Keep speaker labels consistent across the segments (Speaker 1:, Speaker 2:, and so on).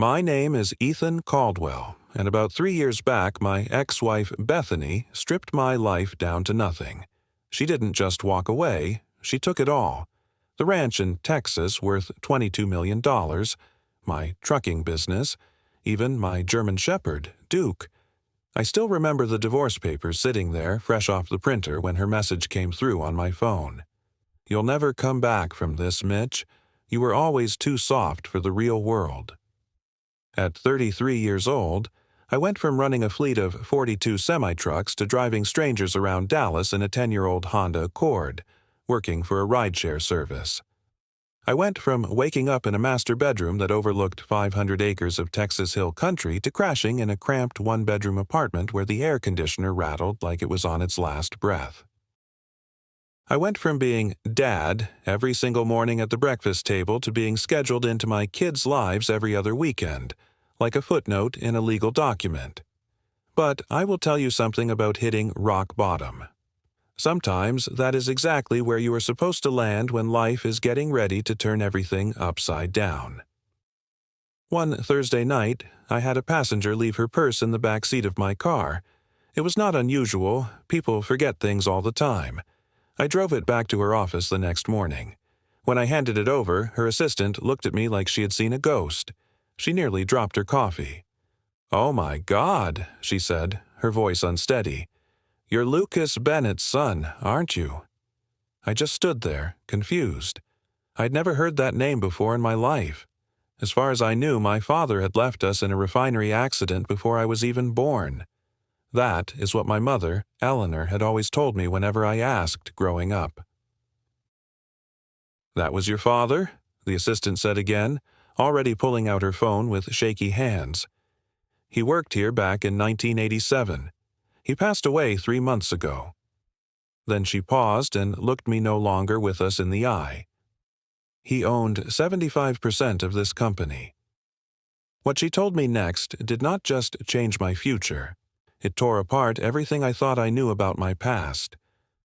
Speaker 1: My name is Ethan Caldwell, and about 3 years back, my ex-wife Bethany stripped my life down to nothing. She didn't just walk away, she took it all. The ranch in Texas worth $22 million, my trucking business, even my German Shepherd, Duke. I still remember the divorce papers sitting there, fresh off the printer, when her message came through on my phone. "You'll never come back from this, Mitch. You were always too soft for the real world." At 33 years old, I went from running a fleet of 42 semi-trucks to driving strangers around Dallas in a 10-year-old Honda Accord, working for a rideshare service. I went from waking up in a master bedroom that overlooked 500 acres of Texas Hill country to crashing in a cramped one-bedroom apartment where the air conditioner rattled like it was on its last breath. I went from being dad every single morning at the breakfast table to being scheduled into my kids' lives every other weekend, like a footnote in a legal document. But I will tell you something about hitting rock bottom. Sometimes that is exactly where you are supposed to land when life is getting ready to turn everything upside down. One Thursday night, I had a passenger leave her purse in the back seat of my car. It was not unusual. People forget things all the time. I drove it back to her office the next morning. When I handed it over, her assistant looked at me like she had seen a ghost. She nearly dropped her coffee. "Oh my God," she said, her voice unsteady. "You're Lucas Bennett's son, aren't you?" I just stood there, confused. I'd never heard that name before in my life. As far as I knew, my father had left us in a refinery accident before I was even born. That is what my mother, Eleanor, had always told me whenever I asked growing up. "That was your father?" the assistant said again, already pulling out her phone with shaky hands. "He worked here back in 1987. He passed away 3 months ago." Then she paused and looked me no longer with us in the eye. "He owned 75% of this company." What she told me next did not just change my future. It tore apart everything I thought I knew about my past.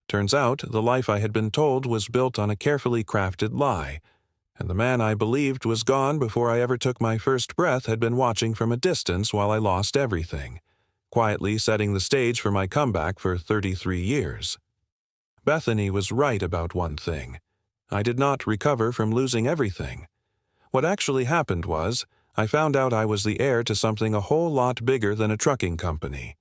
Speaker 1: Turns out the life I had been told was built on a carefully crafted lie, and the man I believed was gone before I ever took my first breath had been watching from a distance while I lost everything, quietly setting the stage for my comeback for 33 years. Bethany was right about one thing. I did not recover from losing everything. What actually happened was, I found out I was the heir to something a whole lot bigger than a trucking company,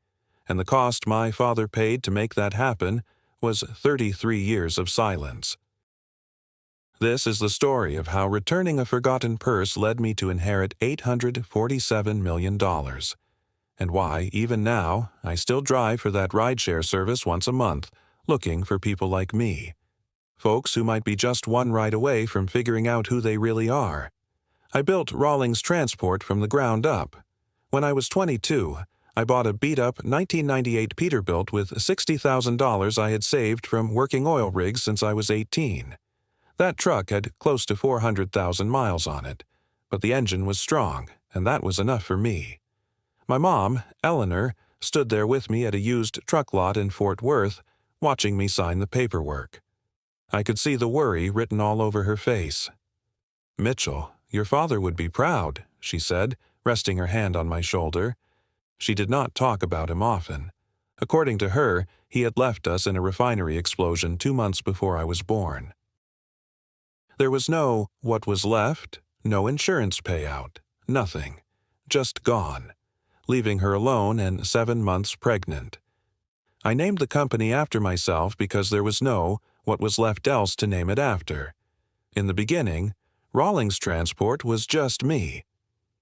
Speaker 1: and the cost my father paid to make that happen was 33 years of silence. This is the story of how returning a forgotten purse led me to inherit $847 million, and why, even now, I still drive for that rideshare service once a month, looking for people like me. Folks who might be just one ride away from figuring out who they really are. I built Rawlings Transport from the ground up. When I was 22, I bought a beat-up 1998 Peterbilt with $60,000 I had saved from working oil rigs since I was 18. That truck had close to 400,000 miles on it, but the engine was strong, and that was enough for me. My mom, Eleanor, stood there with me at a used truck lot in Fort Worth, watching me sign the paperwork. I could see the worry written all over her face. "Mitchell, your father would be proud," she said, resting her hand on my shoulder. She did not talk about him often. According to her, he had left us in a refinery explosion 2 months before I was born. There was no what was left, no insurance payout, nothing. Just gone, leaving her alone and 7 months pregnant. I named the company after myself because there was no what was left else to name it after. In the beginning, Rawlings Transport was just me.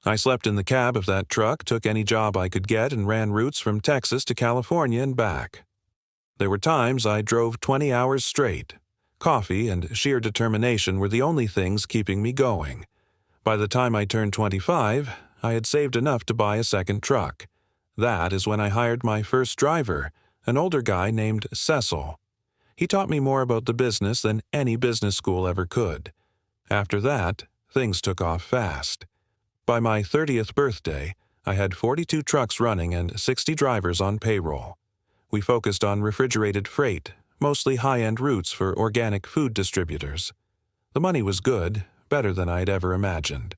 Speaker 1: I slept in the cab of that truck, took any job I could get, and ran routes from Texas to California and back. There were times I drove 20 hours straight. Coffee and sheer determination were the only things keeping me going. By the time I turned 25, I had saved enough to buy a second truck. That is when I hired my first driver, an older guy named Cecil. He taught me more about the business than any business school ever could. After that, things took off fast. By my 30th birthday, I had 42 trucks running and 60 drivers on payroll. We focused on refrigerated freight, mostly high-end routes for organic food distributors. The money was good, better than I had ever imagined.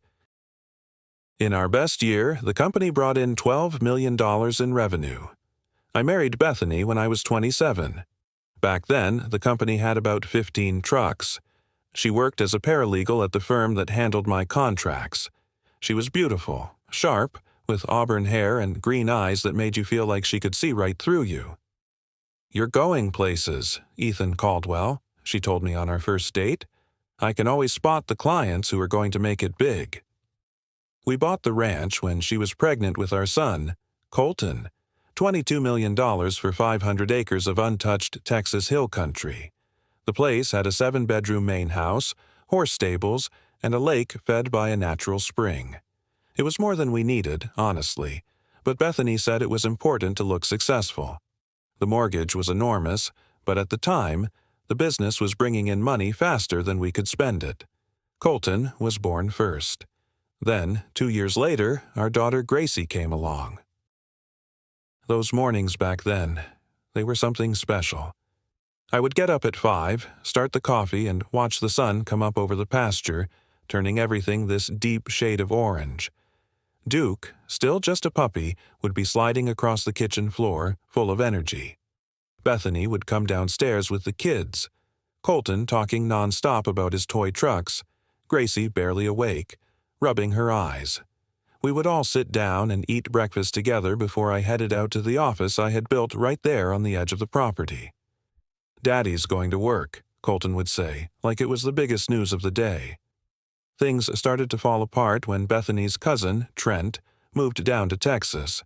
Speaker 1: In our best year, the company brought in $12 million in revenue. I married Bethany when I was 27. Back then, the company had about 15 trucks. She worked as a paralegal at the firm that handled my contracts. She was beautiful, sharp, with auburn hair and green eyes that made you feel like she could see right through you. "You're going places, Ethan Caldwell," she told me on our first date. "I can always spot the clients who are going to make it big." We bought the ranch when she was pregnant with our son, Colton, $22 million for 500 acres of untouched Texas hill country. The place had a 7-bedroom main house, horse stables, and a lake fed by a natural spring. It was more than we needed, honestly, but Bethany said it was important to look successful. The mortgage was enormous, but at the time, the business was bringing in money faster than we could spend it. Colton was born first. Then, 2 years later, our daughter Gracie came along. Those mornings back then, they were something special. I would get up at 5, start the coffee, and watch the sun come up over the pasture, turning everything this deep shade of orange. Duke, still just a puppy, would be sliding across the kitchen floor, full of energy. Bethany would come downstairs with the kids. Colton talking nonstop about his toy trucks. Gracie barely awake, rubbing her eyes. We would all sit down and eat breakfast together before I headed out to the office I had built right there on the edge of the property. "Daddy's going to work," Colton would say, like it was the biggest news of the day. Things started to fall apart when Bethany's cousin, Trent, moved down to Texas.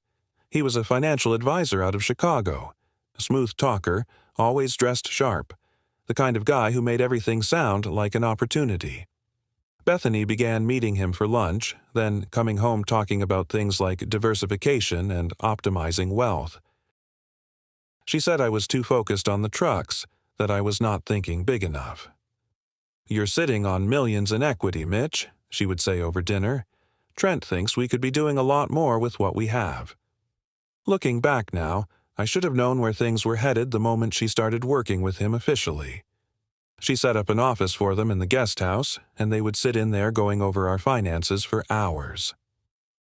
Speaker 1: He was a financial advisor out of Chicago. A smooth talker, always dressed sharp. The kind of guy who made everything sound like an opportunity. Bethany began meeting him for lunch, then coming home talking about things like diversification and optimizing wealth. She said I was too focused on the trucks, that I was not thinking big enough. "You're sitting on millions in equity, Mitch," she would say over dinner. "Trent thinks we could be doing a lot more with what we have." Looking back now, I should have known where things were headed the moment she started working with him officially. She set up an office for them in the guest house, and they would sit in there going over our finances for hours.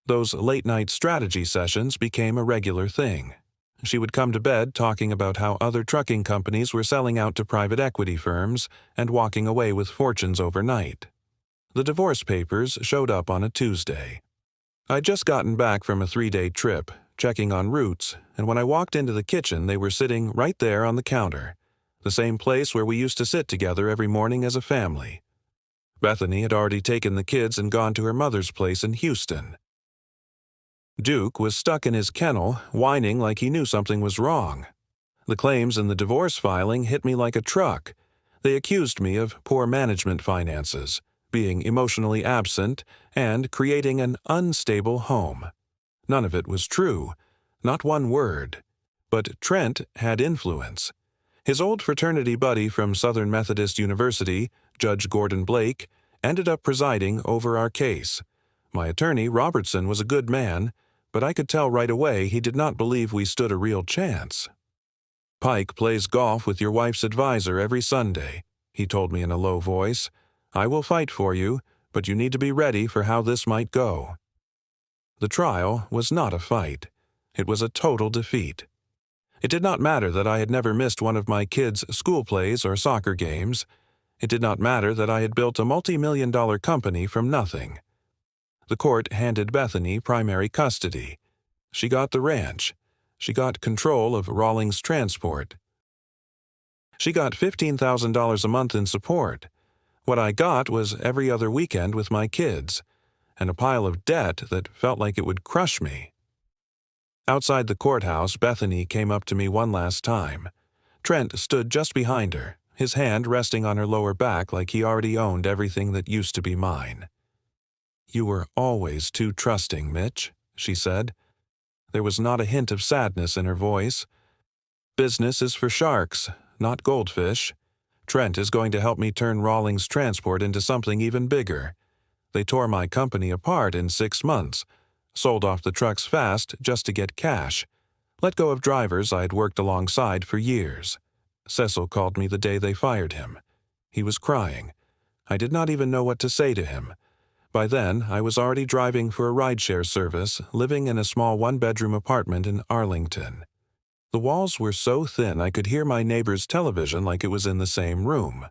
Speaker 1: Those late-night strategy sessions became a regular thing. She would come to bed talking about how other trucking companies were selling out to private equity firms and walking away with fortunes overnight. The divorce papers showed up on a Tuesday. I'd just gotten back from a 3-day trip, checking on routes, and when I walked into the kitchen they were sitting right there on the counter, the same place where we used to sit together every morning as a family. Bethany had already taken the kids and gone to her mother's place in Houston. Duke was stuck in his kennel, whining like he knew something was wrong. The claims in the divorce filing hit me like a truck. They accused me of poor management finances, being emotionally absent, and creating an unstable home. None of it was true, not one word. But Trent had influence. His old fraternity buddy from Southern Methodist University, Judge Gordon Blake, ended up presiding over our case. My attorney, Robertson, was a good man, but I could tell right away he did not believe we stood a real chance. "Pike plays golf with your wife's advisor every Sunday," he told me in a low voice. "I will fight for you, but you need to be ready for how this might go." The trial was not a fight. It was a total defeat. It did not matter that I had never missed one of my kids' school plays or soccer games. It did not matter that I had built a multi-million-dollar company from nothing. The court handed Bethany primary custody. She got the ranch. She got control of Rawlings Transport. She got $15,000 a month in support. What I got was every other weekend with my kids, and a pile of debt that felt like it would crush me. Outside the courthouse, Bethany came up to me one last time. Trent stood just behind her, his hand resting on her lower back like he already owned everything that used to be mine. "You were always too trusting, Mitch," she said. There was not a hint of sadness in her voice. "Business is for sharks, not goldfish. Trent is going to help me turn Rawlings Transport into something even bigger. They tore my company apart in 6 months, sold off the trucks fast just to get cash, let go of drivers I had worked alongside for years. Cecil called me the day they fired him. He was crying. I did not even know what to say to him. By then, I was already driving for a rideshare service, living in a small one-bedroom apartment in Arlington. The walls were so thin I could hear my neighbor's television like it was in the same room.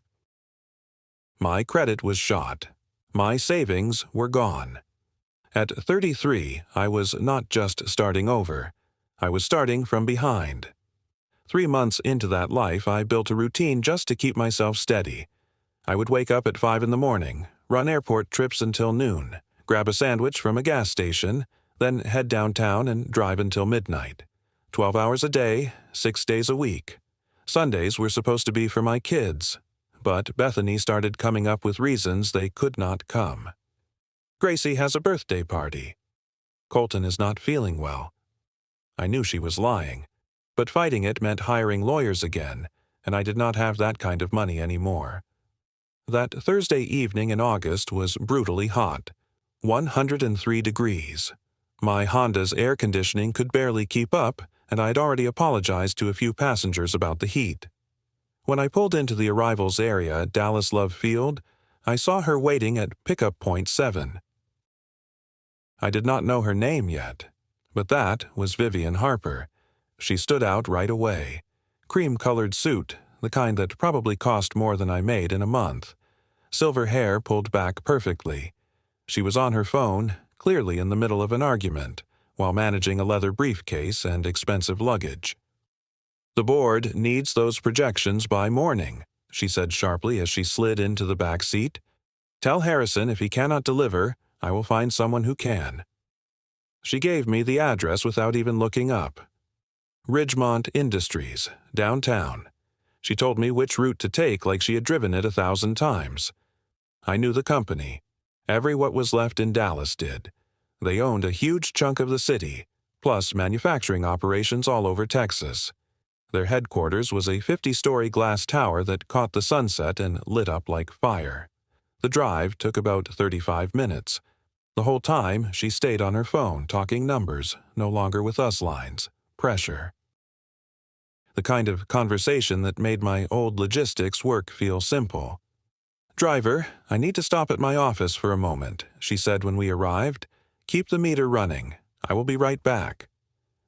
Speaker 1: My credit was shot. My savings were gone. At 33, I was not just starting over. I was starting from behind. 3 months into that life, I built a routine just to keep myself steady. I would wake up at 5 in the morning, run airport trips until noon, grab a sandwich from a gas station, then head downtown and drive until midnight. 12 hours a day, 6 days a week. Sundays were supposed to be for my kids, but Bethany started coming up with reasons they could not come. Gracie has a birthday party. Colton is not feeling well. I knew she was lying, but fighting it meant hiring lawyers again, and I did not have that kind of money anymore. That Thursday evening in August was brutally hot, 103 degrees. My Honda's air conditioning could barely keep up, and I had already apologized to a few passengers about the heat. When I pulled into the arrivals area at Dallas Love Field, I saw her waiting at pickup point 7. I did not know her name yet, but that was Vivian Harper. She stood out right away. Cream-colored suit, the kind that probably cost more than I made in a month. Silver hair pulled back perfectly. She was on her phone, clearly in the middle of an argument, while managing a leather briefcase and expensive luggage. "The board needs those projections by morning," she said sharply as she slid into the back seat. "Tell Harrison if he cannot deliver, I will find someone who can." She gave me the address without even looking up. Ridgemont Industries, downtown. She told me which route to take like she had driven it 1,000 times. I knew the company. Every what was left in Dallas did. They owned a huge chunk of the city, plus manufacturing operations all over Texas. Their headquarters was a 50-story glass tower that caught the sunset and lit up like fire. The drive took about 35 minutes. The whole time, she stayed on her phone, talking numbers, no longer with us lines. Pressure. The kind of conversation that made my old logistics work feel simple. "Driver, I need to stop at my office for a moment," she said when we arrived. "Keep the meter running. I will be right back."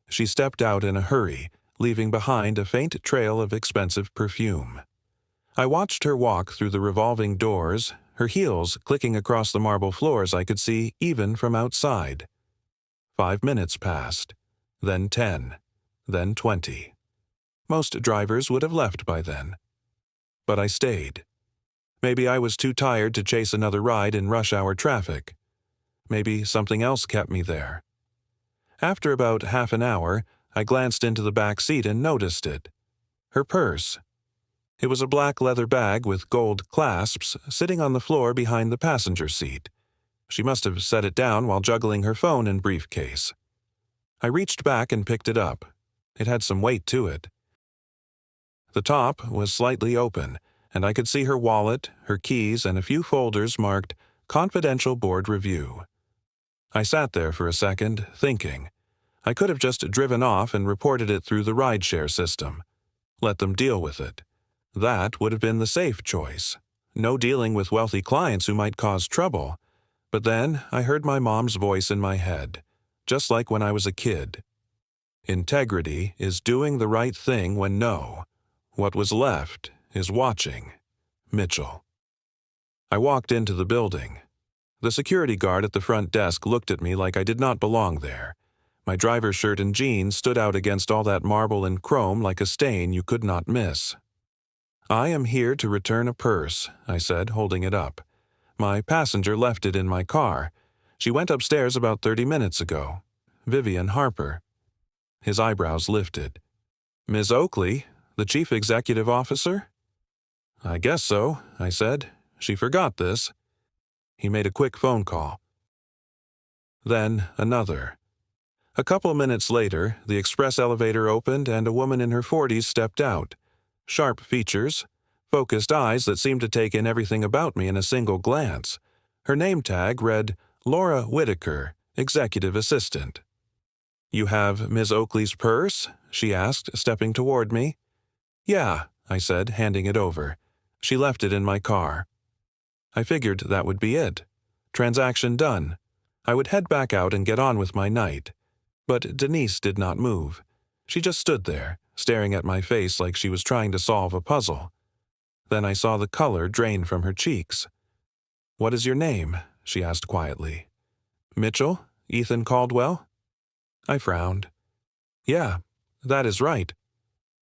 Speaker 1: She stepped out in a hurry, leaving behind a faint trail of expensive perfume. I watched her walk through the revolving doors, her heels clicking across the marble floors I could see even from outside. 5 minutes passed, then 10, then 20. Most drivers would have left by then. But I stayed. Maybe I was too tired to chase another ride in rush-hour traffic. Maybe something else kept me there. After about half an hour, I glanced into the back seat and noticed it. Her purse. It was a black leather bag with gold clasps sitting on the floor behind the passenger seat. She must have set it down while juggling her phone and briefcase. I reached back and picked it up. It had some weight to it. The top was slightly open, and I could see her wallet, her keys, and a few folders marked "Confidential Board Review." I sat there for a second, thinking. I could have just driven off and reported it through the rideshare system. Let them deal with it. That would have been the safe choice. No dealing with wealthy clients who might cause trouble. But then I heard my mom's voice in my head, just like when I was a kid. "Integrity is doing the right thing when no. What was left is watching." Mitchell. I walked into the building. The security guard at the front desk looked at me like I did not belong there. My driver's shirt and jeans stood out against all that marble and chrome like a stain you could not miss. "I am here to return a purse," I said, holding it up. "My passenger left it in my car. She went upstairs about 30 minutes ago. Vivian Harper." His eyebrows lifted. "Ms. Oakley, the chief executive officer?" "I guess so," I said. "She forgot this." He made a quick phone call. Then another. A couple minutes later, the express elevator opened and a woman in her 40s stepped out. Sharp features, focused eyes that seemed to take in everything about me in a single glance. Her name tag read Laura Whitaker, Executive Assistant. "You have Ms. Oakley's purse?" she asked, stepping toward me. "Yeah," I said, handing it over. "She left it in my car." I figured that would be it. Transaction done. I would head back out and get on with my night. But Denise did not move. She just stood there, staring at my face like she was trying to solve a puzzle. Then I saw the color drain from her cheeks. "What is your name?" she asked quietly. "Mitchell? Ethan Caldwell?" I frowned. "Yeah, that is right."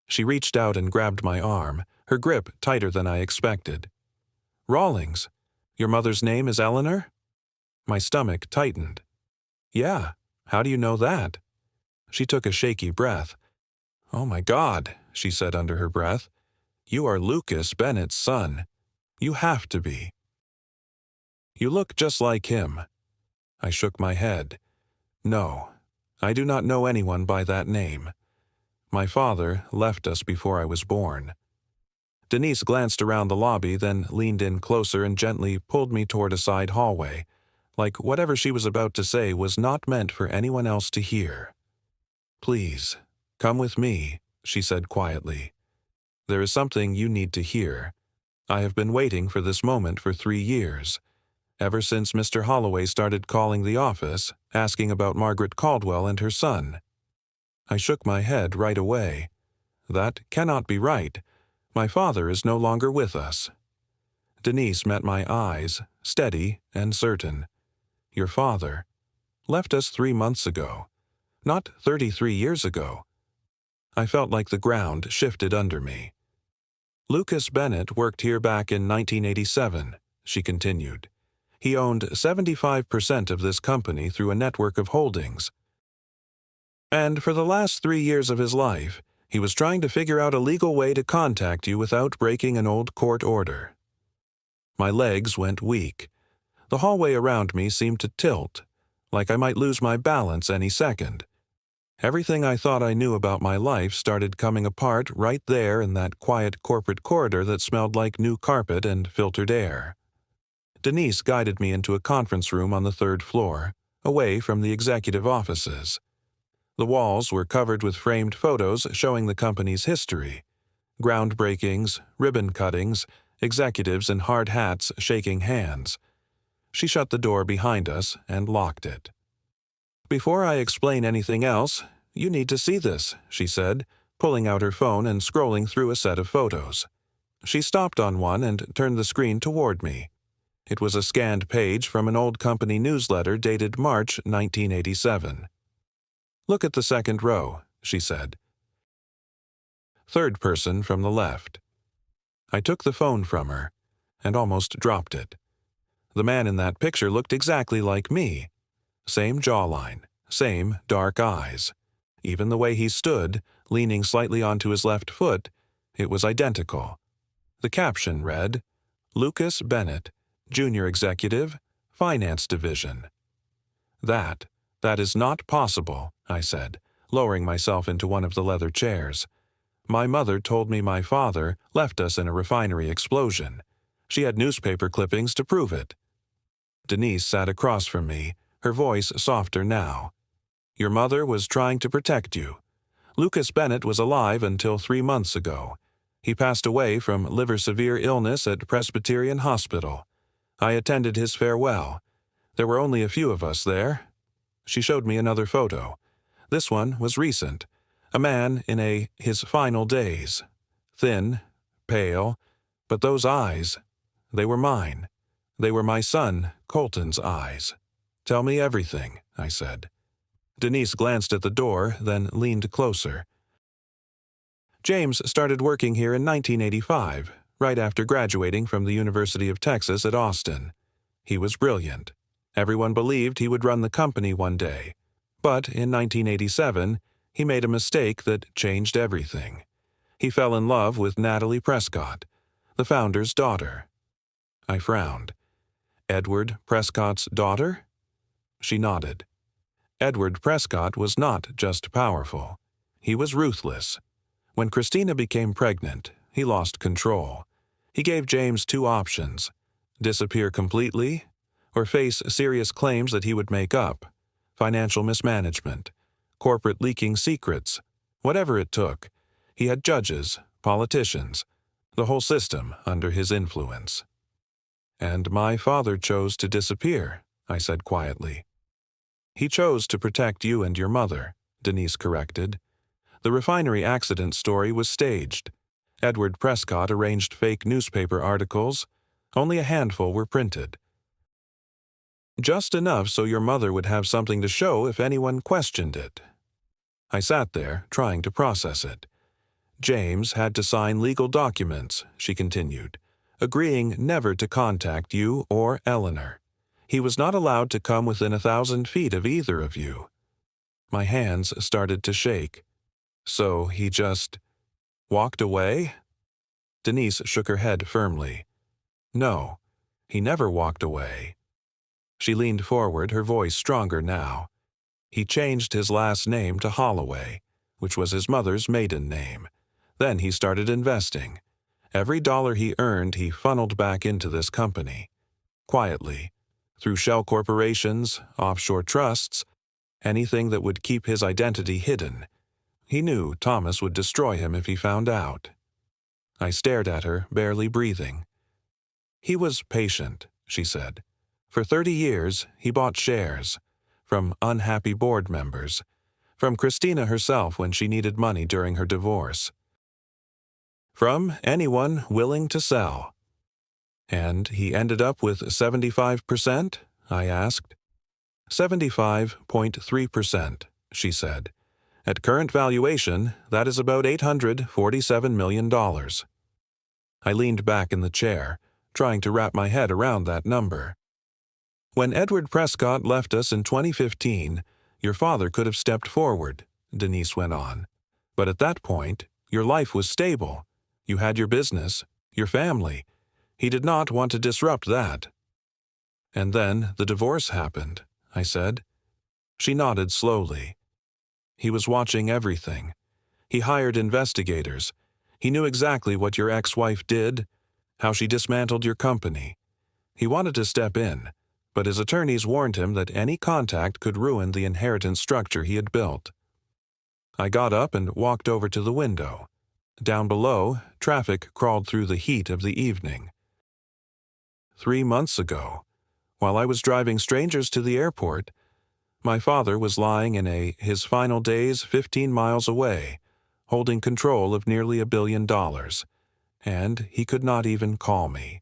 Speaker 1: She reached out and grabbed my arm, her grip tighter than I expected. "Rawlings. Your mother's name is Eleanor?" My stomach tightened. "Yeah, how do you know that?" She took a shaky breath. "Oh my God," she said under her breath. "You are Lucas Bennett's son. You have to be." "You look just like him." I shook my head. "No, I do not know anyone by that name. My father left us before I was born." Denise glanced around the lobby, then leaned in closer and gently pulled me toward a side hallway, like whatever she was about to say was not meant for anyone else to hear. "Please, come with me," she said quietly. "There is something you need to hear. I have been waiting for this moment for 3 years, ever since Mr. Holloway started calling the office, asking about Margaret Caldwell and her son." I shook my head right away. "That cannot be right. My father is no longer with us." Denise met my eyes, steady and certain. "Your father left us 3 months ago, not 33 years ago." I felt like the ground shifted under me. "Lucas Bennett worked here back in 1987, she continued. "He owned 75% of this company through a network of holdings. And for the last 3 years of his life, he was trying to figure out a legal way to contact you without breaking an old court order." My legs went weak. The hallway around me seemed to tilt, like I might lose my balance any second. Everything I thought I knew about my life started coming apart right there in that quiet corporate corridor that smelled like new carpet and filtered air. Denise guided me into a conference room on the 3rd floor, away from the executive offices. The walls were covered with framed photos showing the company's history. Groundbreakings, ribbon cuttings, executives in hard hats shaking hands. She shut the door behind us and locked it. "Before I explain anything else, you need to see this," she said, pulling out her phone and scrolling through a set of photos. She stopped on one and turned the screen toward me. It was a scanned page from an old company newsletter dated March 1987. "Look at the second row," she said. "Third person from the left." I took the phone from her and almost dropped it. The man in that picture looked exactly like me. Same jawline, same dark eyes. Even the way he stood, leaning slightly onto his left foot, it was identical. The caption read, "Lucas Bennett, Junior Executive, Finance Division." That is not possible," I said, lowering myself into one of the leather chairs. "My mother told me my father left us in a refinery explosion. She had newspaper clippings to prove it." Denise sat across from me, her voice softer now. "Your mother was trying to protect you. Lucas Bennett was alive until 3 months ago. He passed away from liver severe illness at Presbyterian Hospital. I attended his farewell. There were only a few of us there." She showed me another photo. This one was recent. A man in his final days. Thin, pale, but those eyes, they were mine. They were my son, Colton's eyes. "Tell me everything," I said. Denise glanced at the door, then leaned closer. "James started working here in 1985, right after graduating from the University of Texas at Austin. He was brilliant. Everyone believed he would run the company one day. But in 1987, he made a mistake that changed everything. He fell in love with Natalie Prescott, the founder's daughter." I frowned. "Edward Prescott's daughter?" She nodded. "Edward Prescott was not just powerful. He was ruthless. When Christina became pregnant, he lost control. He gave James 2 options: disappear completely or face serious claims that he would make up, financial mismanagement, corporate leaking secrets, whatever it took. He had judges, politicians, the whole system under his influence." And my father chose to disappear, I said quietly. He chose to protect you and your mother, Denise corrected. The refinery accident story was staged. Edward Prescott arranged fake newspaper articles. Only a handful were printed. Just enough so your mother would have something to show if anyone questioned it. I sat there, trying to process it. James had to sign legal documents, she continued, agreeing never to contact you or Eleanor. He was not allowed to come within 1,000 feet of either of you. My hands started to shake. So he just walked away? Denise shook her head firmly. No, he never walked away. She leaned forward, her voice stronger now. He changed his last name to Holloway, which was his mother's maiden name. Then he started investing. Every dollar he earned he funneled back into this company. Quietly, through shell corporations, offshore trusts, anything that would keep his identity hidden. He knew Thomas would destroy him if he found out. I stared at her, barely breathing. He was patient, she said. For 30 years, he bought shares. From unhappy board members. From Christina herself when she needed money during her divorce. From anyone willing to sell. And he ended up with 75%? I asked. 75.3%, she said. At current valuation, that is about $847 million. I leaned back in the chair, trying to wrap my head around that number. When Edward Prescott left us in 2015, your father could have stepped forward, Denise went on. But at that point, your life was stable. You had your business, your family. He did not want to disrupt that. And then the divorce happened, I said. She nodded slowly. He was watching everything. He hired investigators. He knew exactly what your ex-wife did, how she dismantled your company. He wanted to step in, but his attorneys warned him that any contact could ruin the inheritance structure he had built. I got up and walked over to the window. Down below, traffic crawled through the heat of the evening. 3 months ago, while I was driving strangers to the airport, my father was lying in his final days 15 miles away, holding control of nearly $1 billion, and he could not even call me.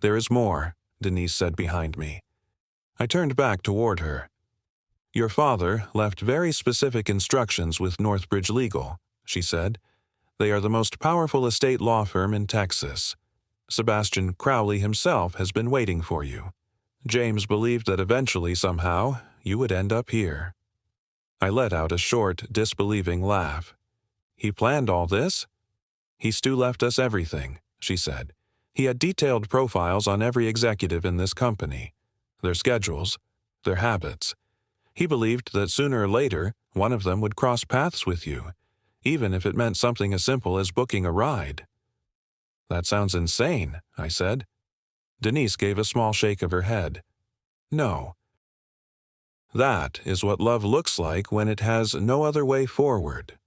Speaker 1: There is more, Denise said behind me. I turned back toward her. Your father left very specific instructions with Northbridge Legal, she said. They are the most powerful estate law firm in Texas. Sebastian Crowley himself has been waiting for you. James believed that eventually, somehow, you would end up here. I let out a short, disbelieving laugh. He planned all this? He left us everything, she said. He had detailed profiles on every executive in this company, their schedules, their habits. He believed that sooner or later, one of them would cross paths with you, even if it meant something as simple as booking a ride. That sounds insane, I said. Denise gave a small shake of her head. No. That is what love looks like when it has no other way forward.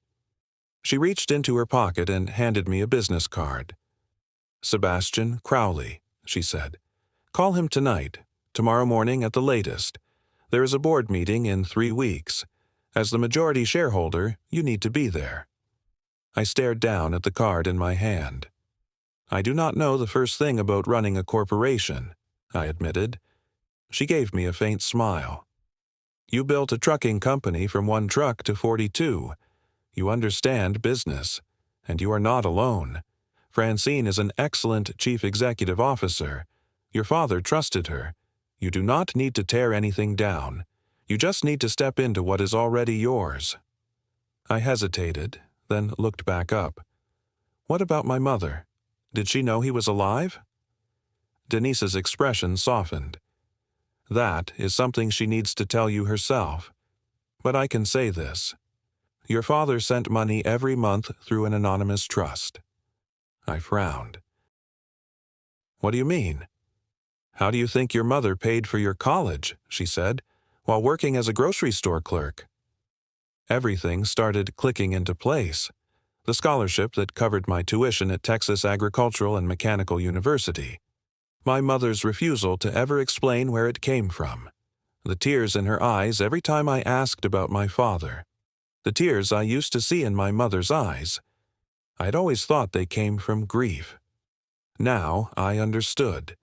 Speaker 1: She reached into her pocket and handed me a business card. Sebastian Crowley, she said. Call him tonight, tomorrow morning at the latest. There is a board meeting in 3 weeks. As the majority shareholder, you need to be there. I stared down at the card in my hand. I do not know the first thing about running a corporation, I admitted. She gave me a faint smile. You built a trucking company from 1 truck to 42. You understand business, and you are not alone. Francine is an excellent chief executive officer. Your father trusted her. You do not need to tear anything down. You just need to step into what is already yours. I hesitated, then looked back up. What about my mother? Did she know he was alive? Denise's expression softened. That is something she needs to tell you herself. But I can say this. Your father sent money every month through an anonymous trust. I frowned. What do you mean? How do you think your mother paid for your college, she said, while working as a grocery store clerk? Everything started clicking into place. The scholarship that covered my tuition at Texas Agricultural and Mechanical University. My mother's refusal to ever explain where it came from. The tears in her eyes every time I asked about my father. The tears I used to see in my mother's eyes. I had always thought they came from grief. Now I understood.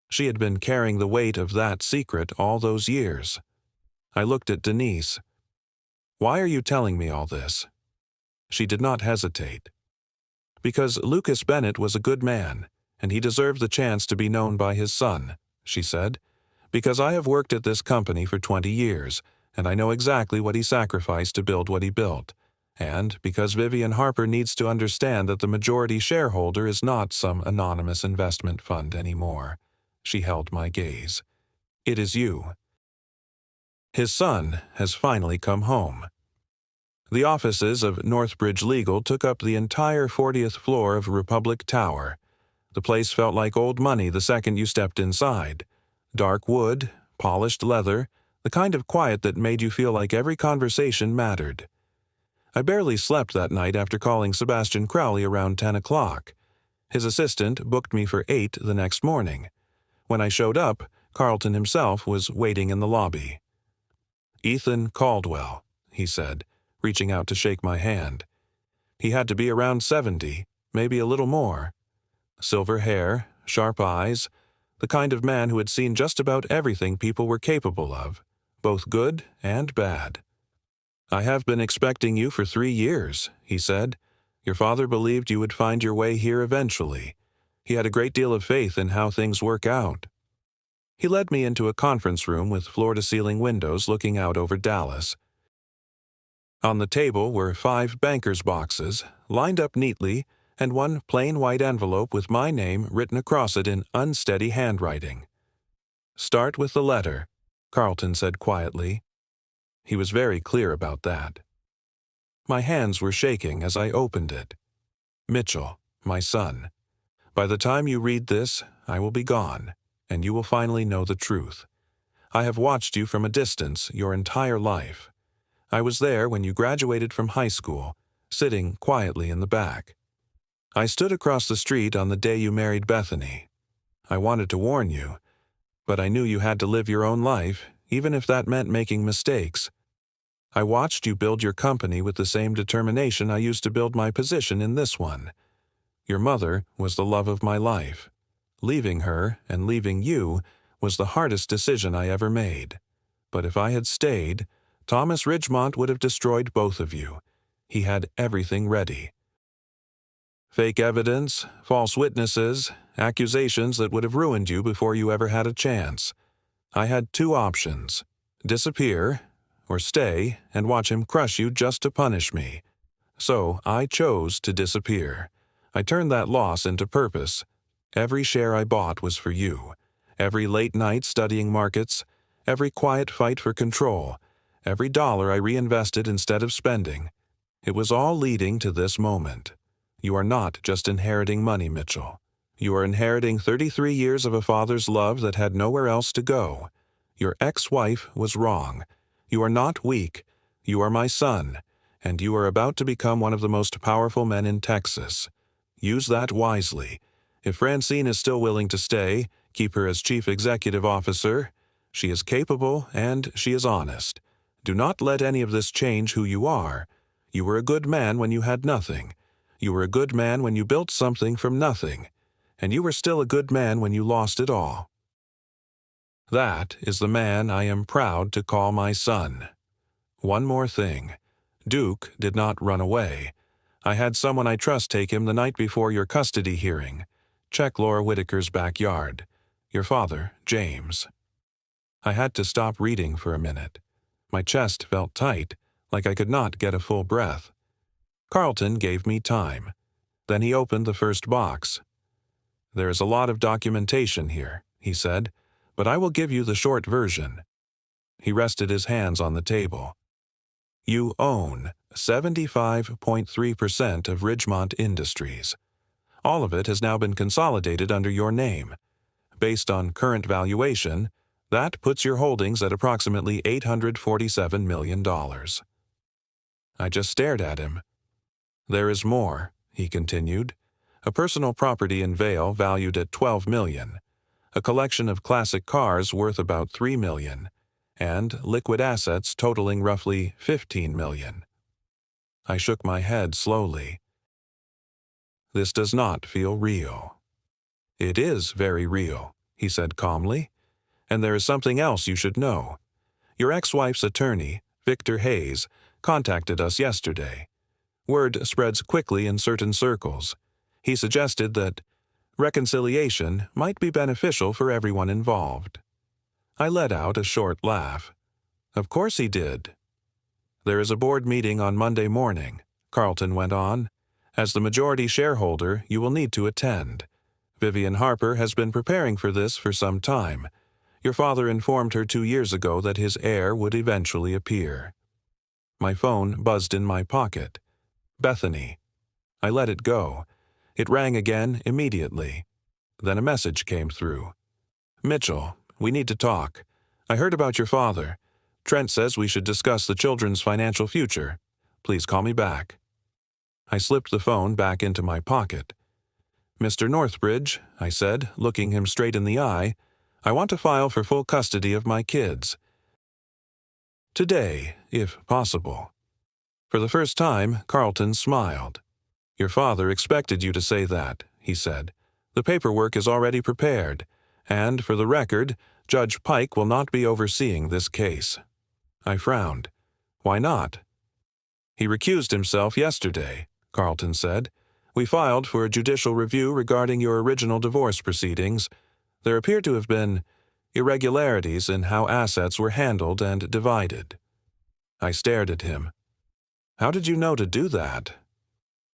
Speaker 1: She had been carrying the weight of that secret all those years. I looked at Denise. "Why are you telling me all this?" She did not hesitate. "Because Lucas Bennett was a good man, and he deserved the chance to be known by his son," she said. "Because I have worked at this company for 20 years, and I know exactly what he sacrificed to build what he built. And because Vivian Harper needs to understand that the majority shareholder is not some anonymous investment fund anymore." She held my gaze. "It is you." His son has finally come home. The offices of Northbridge Legal took up the entire 40th floor of Republic Tower. The place felt like old money the second you stepped inside. Dark wood, polished leather, the kind of quiet that made you feel like every conversation mattered. I barely slept that night after calling Sebastian Crowley around 10 o'clock. His assistant booked me for 8 the next morning. When I showed up, Carlton himself was waiting in the lobby. "Ethan Caldwell," he said, reaching out to shake my hand. He had to be around 70, maybe a little more. Silver hair, sharp eyes, the kind of man who had seen just about everything people were capable of, both good and bad. "I have been expecting you for 3 years," he said. "Your father believed you would find your way here eventually. He had a great deal of faith in how things work out." He led me into a conference room with floor-to-ceiling windows looking out over Dallas. On the table were 5 banker's boxes, lined up neatly, and one plain white envelope with my name written across it in unsteady handwriting. "Start with the letter," Carlton said quietly. He was very clear about that. My hands were shaking as I opened it. "Mitchell, my son. By the time you read this, I will be gone, and you will finally know the truth. I have watched you from a distance your entire life. I was there when you graduated from high school, sitting quietly in the back. I stood across the street on the day you married Bethany. I wanted to warn you, but I knew you had to live your own life, even if that meant making mistakes. I watched you build your company with the same determination I used to build my position in this one. Your mother was the love of my life. Leaving her and leaving you was the hardest decision I ever made. But if I had stayed, Thomas Ridgemont would have destroyed both of you. He had everything ready. Fake evidence, false witnesses, accusations that would have ruined you before you ever had a chance. I had 2 options: disappear, or stay and watch him crush you just to punish me. So I chose to disappear. I turned that loss into purpose. Every share I bought was for you. Every late night studying markets, every quiet fight for control, every dollar I reinvested instead of spending. It was all leading to this moment. You are not just inheriting money, Mitchell. You are inheriting 33 years of a father's love that had nowhere else to go. Your ex-wife was wrong. You are not weak. You are my son, and you are about to become one of the most powerful men in Texas. Use that wisely. If Francine is still willing to stay, keep her as chief executive officer. She is capable and she is honest. Do not let any of this change who you are. You were a good man when you had nothing. You were a good man when you built something from nothing. And you were still a good man when you lost it all. That is the man I am proud to call my son. One more thing. Duke did not run away. I had someone I trust take him the night before your custody hearing. Check Laura Whitaker's backyard. Your father, James. I had to stop reading for a minute. My chest felt tight, like I could not get a full breath. Carlton gave me time. Then he opened the first box. "There is a lot of documentation here," he said, "but I will give you the short version." He rested his hands on the table. You own 75.3% of Ridgemont Industries. All of it has now been consolidated under your name. Based on current valuation, that puts your holdings at approximately $847 million. I just stared at him. "There is more," he continued. "A personal property in Vail valued at $12 million. a collection of classic cars worth about $3 million, and liquid assets totaling roughly $15 million. I shook my head slowly. This does not feel real. It is very real, he said calmly. And there is something else you should know. Your ex-wife's attorney, Victor Hayes, contacted us yesterday. Word spreads quickly in certain circles. He suggested that reconciliation might be beneficial for everyone involved. I let out a short laugh. Of course he did. There is a board meeting on Monday morning, Carlton went on. As the majority shareholder, you will need to attend. Vivian Harper has been preparing for this for some time. Your father informed her 2 years ago that his heir would eventually appear. My phone buzzed in my pocket. Bethany. I let it go. It rang again immediately. Then a message came through. Mitchell, we need to talk. I heard about your father. Trent says we should discuss the children's financial future. Please call me back. I slipped the phone back into my pocket. Mr. Northbridge, I said, looking him straight in the eye, I want to file for full custody of my kids. Today, if possible. For the first time, Carlton smiled. Your father expected you to say that, he said. The paperwork is already prepared, and, for the record, Judge Pike will not be overseeing this case. I frowned. Why not? He recused himself yesterday, Carlton said. We filed for a judicial review regarding your original divorce proceedings. There appear to have been irregularities in how assets were handled and divided. I stared at him. How did you know to do that?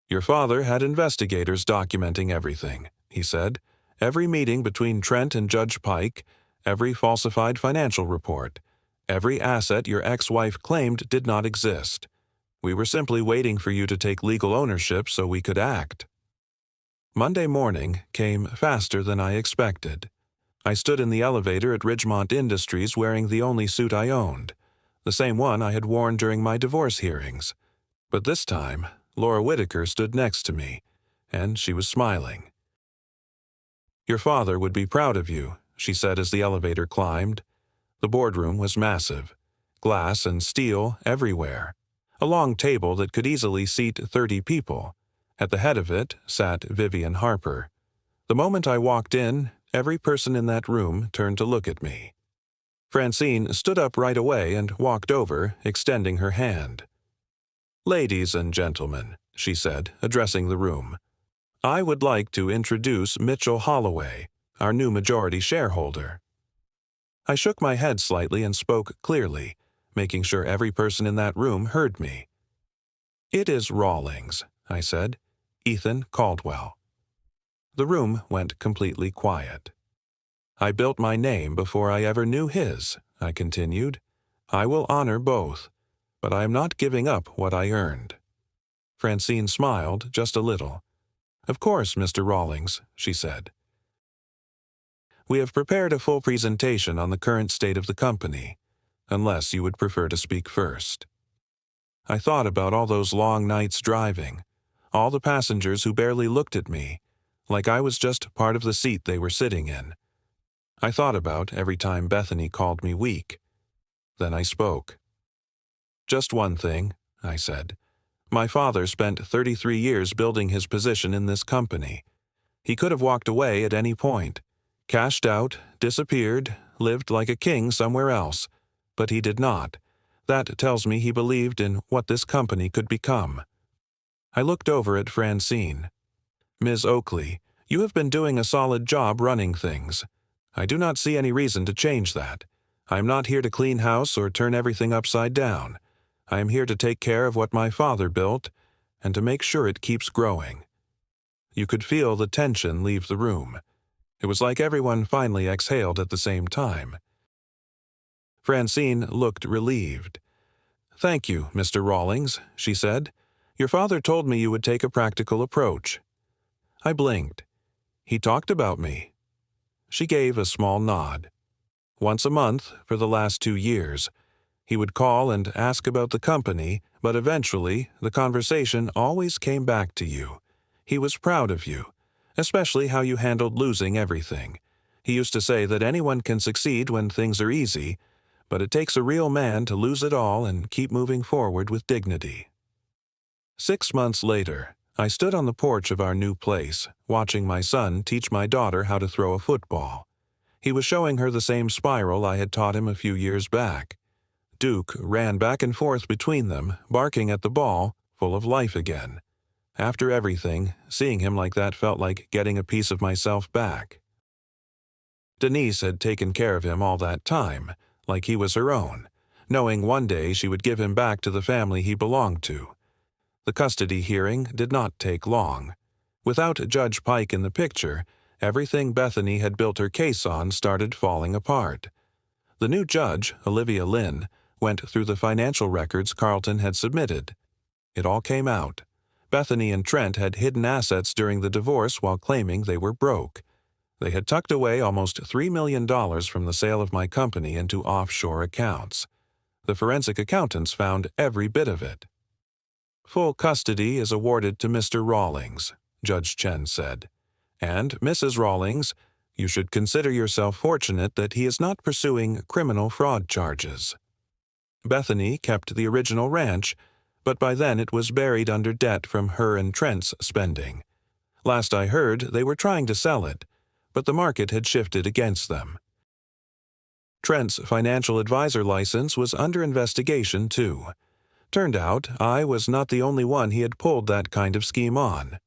Speaker 1: Your father had investigators documenting everything, he said. Every meeting between Trent and Judge Pike, every falsified financial report, every asset your ex-wife claimed did not exist. We were simply waiting for you to take legal ownership so we could act. Monday morning came faster than I expected. I stood in the elevator at Ridgemont Industries wearing the only suit I owned, the same one I had worn during my divorce hearings. But this time, Laura Whitaker stood next to me, and she was smiling. Your father would be proud of you, she said as the elevator climbed. The boardroom was massive, glass and steel everywhere, a long table that could easily seat 30 people. At the head of it sat Vivian Harper. The moment I walked in, every person in that room turned to look at me. Francine stood up right away and walked over, extending her hand. Ladies and gentlemen, she said, addressing the room, I would like to introduce Mitchell Holloway, our new majority shareholder. I shook my head slightly and spoke clearly, making sure every person in that room heard me. It is Rawlings, I said. Ethan Caldwell. The room went completely quiet. I built my name before I ever knew his, I continued. I will honor both, but I am not giving up what I earned. Francine smiled just a little. Of course, Mr. Rawlings, she said. We have prepared a full presentation on the current state of the company, unless you would prefer to speak first. I thought about all those long nights driving, all the passengers who barely looked at me, like I was just part of the seat they were sitting in. I thought about every time Bethany called me weak. Then I spoke. Just one thing, I said. My father spent 33 years building his position in this company. He could have walked away at any point, cashed out, disappeared, lived like a king somewhere else, but he did not. That tells me he believed in what this company could become. I looked over at Francine. Ms. Oakley, you have been doing a solid job running things. I do not see any reason to change that. I am not here to clean house or turn everything upside down. I am here to take care of what my father built and to make sure it keeps growing. You could feel the tension leave the room. It was like everyone finally exhaled at the same time. Francine looked relieved. Thank you, Mr. Rawlings, she said. Your father told me you would take a practical approach. I blinked. He talked about me. She gave a small nod. Once a month, for the last 2 years, he would call and ask about the company, but eventually the conversation always came back to you. He was proud of you, especially how you handled losing everything. He used to say that anyone can succeed when things are easy, but it takes a real man to lose it all and keep moving forward with dignity. 6 months later, I stood on the porch of our new place, watching my son teach my daughter how to throw a football. He was showing her the same spiral I had taught him a few years back. Duke ran back and forth between them, barking at the ball, full of life again. After everything, seeing him like that felt like getting a piece of myself back. Denise had taken care of him all that time, like he was her own, knowing one day she would give him back to the family he belonged to. The custody hearing did not take long. Without Judge Pike in the picture, everything Bethany had built her case on started falling apart. The new judge, Olivia Lynn, went through the financial records Carlton had submitted. It all came out. Bethany and Trent had hidden assets during the divorce while claiming they were broke. They had tucked away almost $3 million from the sale of my company into offshore accounts. The forensic accountants found every bit of it. Full custody is awarded to Mr. Rawlings, Judge Chen said. And, Mrs. Rawlings, you should consider yourself fortunate that he is not pursuing criminal fraud charges. Bethany kept the original ranch, but by then it was buried under debt from her and Trent's spending. Last I heard, they were trying to sell it, but the market had shifted against them. Trent's financial advisor license was under investigation, too. Turned out, I was not the only one he had pulled that kind of scheme on.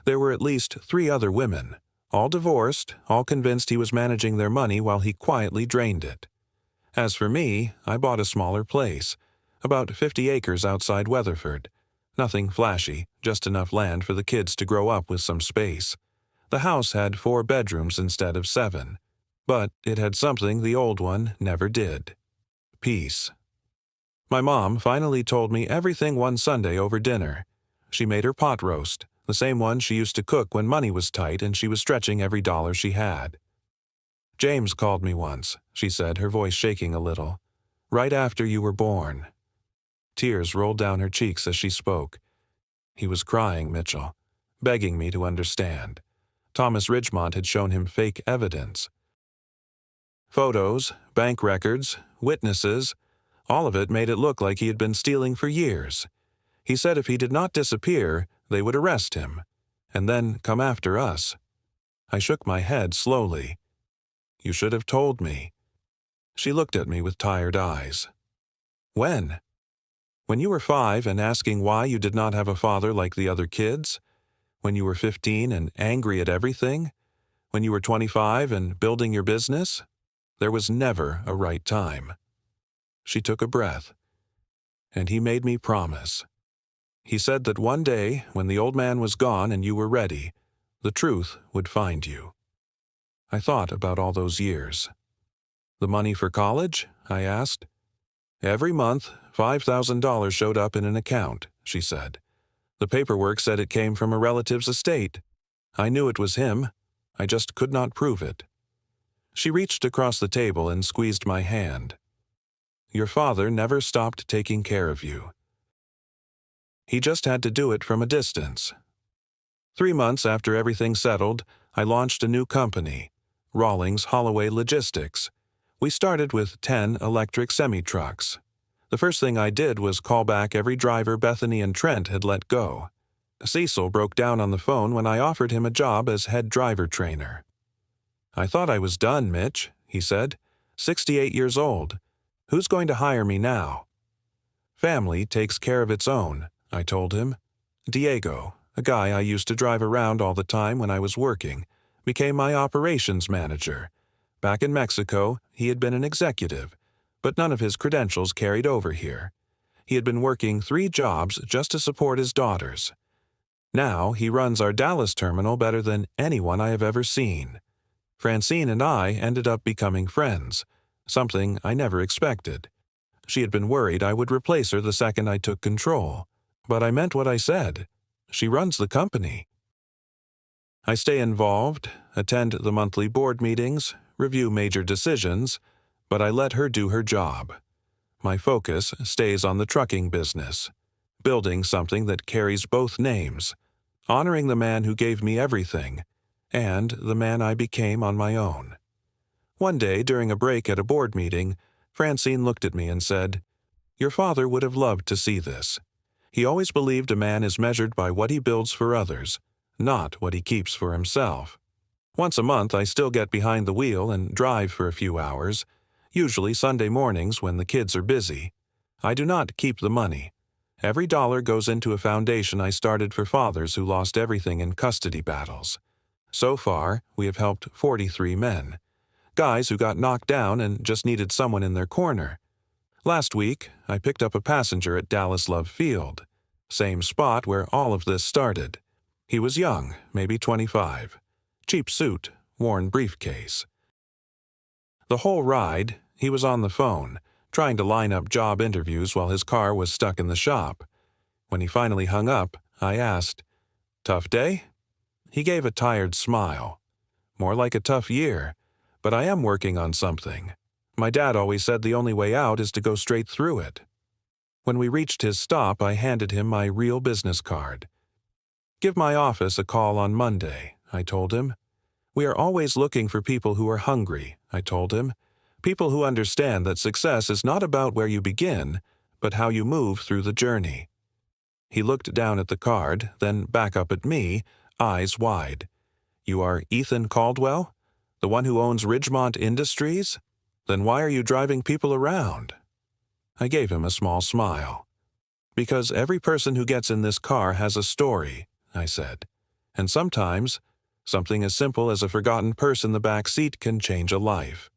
Speaker 1: There were at least 3 other women, all divorced, all convinced he was managing their money while he quietly drained it. As for me, I bought a smaller place, about 50 acres outside Weatherford. Nothing flashy, just enough land for the kids to grow up with some space. The house had 4 bedrooms instead of 7, but it had something the old one never did: peace. My mom finally told me everything one Sunday over dinner. She made her pot roast, the same one she used to cook when money was tight and she was stretching every dollar she had. James called me once, she said, her voice shaking a little, right after you were born. Tears rolled down her cheeks as she spoke. He was crying, Mitchell, begging me to understand. Thomas Ridgemont had shown him fake evidence. Photos, bank records, witnesses, all of it made it look like he had been stealing for years. He said if he did not disappear, they would arrest him, and then come after us. I shook my head slowly. You should have told me. She looked at me with tired eyes. When? When you were 5 and asking why you did not have a father like the other kids? When you were 15 and angry at everything? When you were 25 and building your business? There was never a right time. She took a breath. And he made me promise. He said that one day, when the old man was gone and you were ready, the truth would find you. I thought about all those years. The money for college? I asked. Every month, $5,000 showed up in an account, she said. The paperwork said it came from a relative's estate. I knew it was him. I just could not prove it. She reached across the table and squeezed my hand. Your father never stopped taking care of you. He just had to do it from a distance. 3 months after everything settled, I launched a new company, Rawlings Holloway Logistics. We started with 10 electric semi-trucks. The first thing I did was call back every driver Bethany and Trent had let go. Cecil broke down on the phone when I offered him a job as head driver trainer. I thought I was done, Mitch, he said. 68 years old. Who's going to hire me now? Family takes care of its own, I told him. Diego, a guy I used to drive around all the time when I was working, became my operations manager. Back in Mexico, he had been an executive, but none of his credentials carried over here. He had been working 3 jobs just to support his daughters. Now he runs our Dallas terminal better than anyone I have ever seen. Francine and I ended up becoming friends, something I never expected. She had been worried I would replace her the second I took control, but I meant what I said. She runs the company. I stay involved, attend the monthly board meetings, review major decisions, but I let her do her job. My focus stays on the trucking business, building something that carries both names, honoring the man who gave me everything, and the man I became on my own. One day, during a break at a board meeting, Francine looked at me and said, "Your father would have loved to see this. He always believed a man is measured by what he builds for others, not what he keeps for himself." Once a month, I still get behind the wheel and drive for a few hours, usually Sunday mornings when the kids are busy. I do not keep the money. Every dollar goes into a foundation I started for fathers who lost everything in custody battles. So far, we have helped 43 men. Guys who got knocked down and just needed someone in their corner. Last week, I picked up a passenger at Dallas Love Field, same spot where all of this started. He was young, maybe 25. Cheap suit, worn briefcase. The whole ride, he was on the phone, trying to line up job interviews while his car was stuck in the shop. When he finally hung up, I asked, "Tough day?" He gave a tired smile. "More like a tough year, but I am working on something. My dad always said the only way out is to go straight through it." When we reached his stop, I handed him my real business card. "Give my office a call on Monday," I told him. "We are always looking for people who are hungry," I told him. "People who understand that success is not about where you begin, but how you move through the journey." He looked down at the card, then back up at me, eyes wide. "You are Ethan Caldwell? The one who owns Ridgemont Industries? Then why are you driving people around?" I gave him a small smile. "Because every person who gets in this car has a story," I said. "And sometimes, something as simple as a forgotten purse in the back seat can change a life.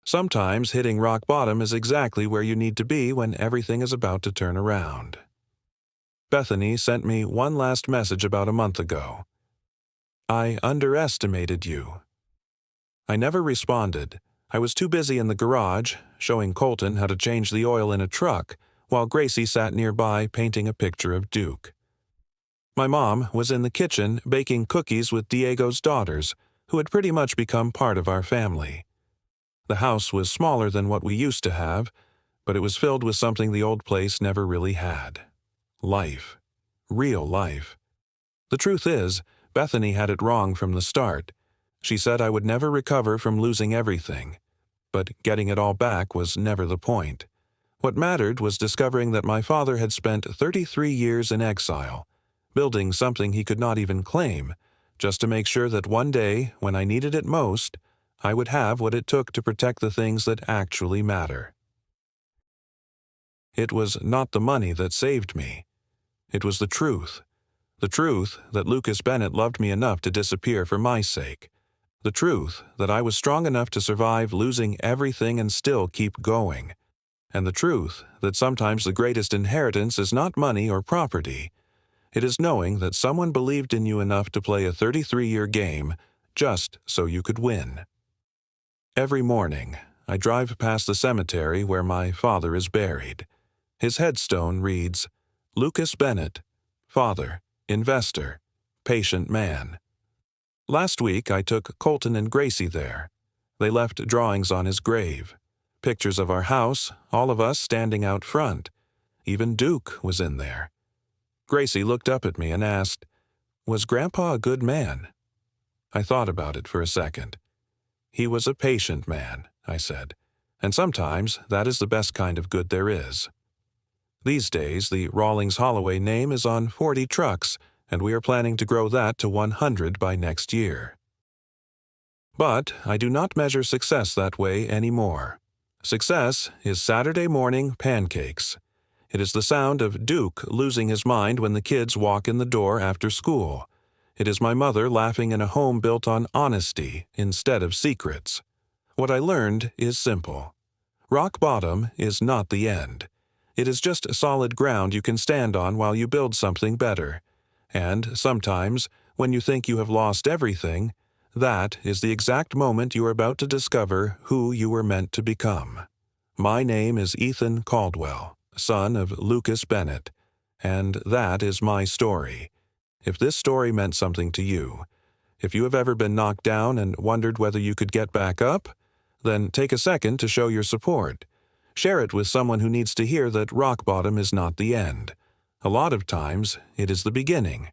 Speaker 1: Sometimes hitting rock bottom is exactly where you need to be when everything is about to turn around." Bethany sent me one last message about a month ago. "I underestimated you." I never responded. I was too busy in the garage, showing Colton how to change the oil in a truck, while Gracie sat nearby painting a picture of Duke. My mom was in the kitchen baking cookies with Diego's daughters, who had pretty much become part of our family. The house was smaller than what we used to have, but it was filled with something the old place never really had. Life. Real life. The truth is, Bethany had it wrong from the start. She said I would never recover from losing everything, but getting it all back was never the point. What mattered was discovering that my father had spent 33 years in exile, building something he could not even claim, just to make sure that one day, when I needed it most, I would have what it took to protect the things that actually matter. It was not the money that saved me. It was the truth. The truth that Lucas Bennett loved me enough to disappear for my sake. The truth that I was strong enough to survive losing everything and still keep going. And the truth that sometimes the greatest inheritance is not money or property. It is knowing that someone believed in you enough to play a 33-year game just so you could win. Every morning, I drive past the cemetery where my father is buried. His headstone reads, "Lucas Bennett, father, investor, patient man." Last week, I took Colton and Gracie there. They left drawings on his grave. Pictures of our house, all of us standing out front. Even Duke was in there. Gracie looked up at me and asked, "Was Grandpa a good man?" I thought about it for a second. "He was a patient man," I said, "and sometimes that is the best kind of good there is." These days, the Rawlings Holloway name is on 40 trucks, and we are planning to grow that to 100 by next year. But I do not measure success that way anymore. Success is Saturday morning pancakes. It is the sound of Duke losing his mind when the kids walk in the door after school. It is my mother laughing in a home built on honesty instead of secrets. What I learned is simple. Rock bottom is not the end. It is just solid ground you can stand on while you build something better. And sometimes, when you think you have lost everything, that is the exact moment you are about to discover who you were meant to become. My name is Ethan Caldwell, son of Lucas Bennett, and that is my story. If this story meant something to you, if you have ever been knocked down and wondered whether you could get back up, then take a second to show your support. Share it with someone who needs to hear that rock bottom is not the end. A lot of times, it is the beginning.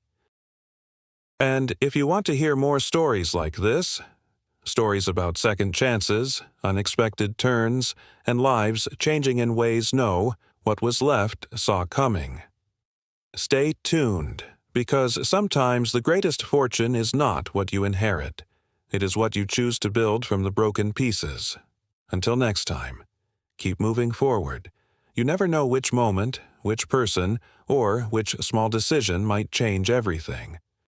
Speaker 1: And if you want to hear more stories like this, Stories about second chances, unexpected turns, and lives changing in ways no what was left saw coming. Stay tuned, because sometimes the greatest fortune is not what you inherit. It is what you choose to build from the broken pieces. Until next time, keep moving forward. You never know which moment, which person, or which small decision might change everything.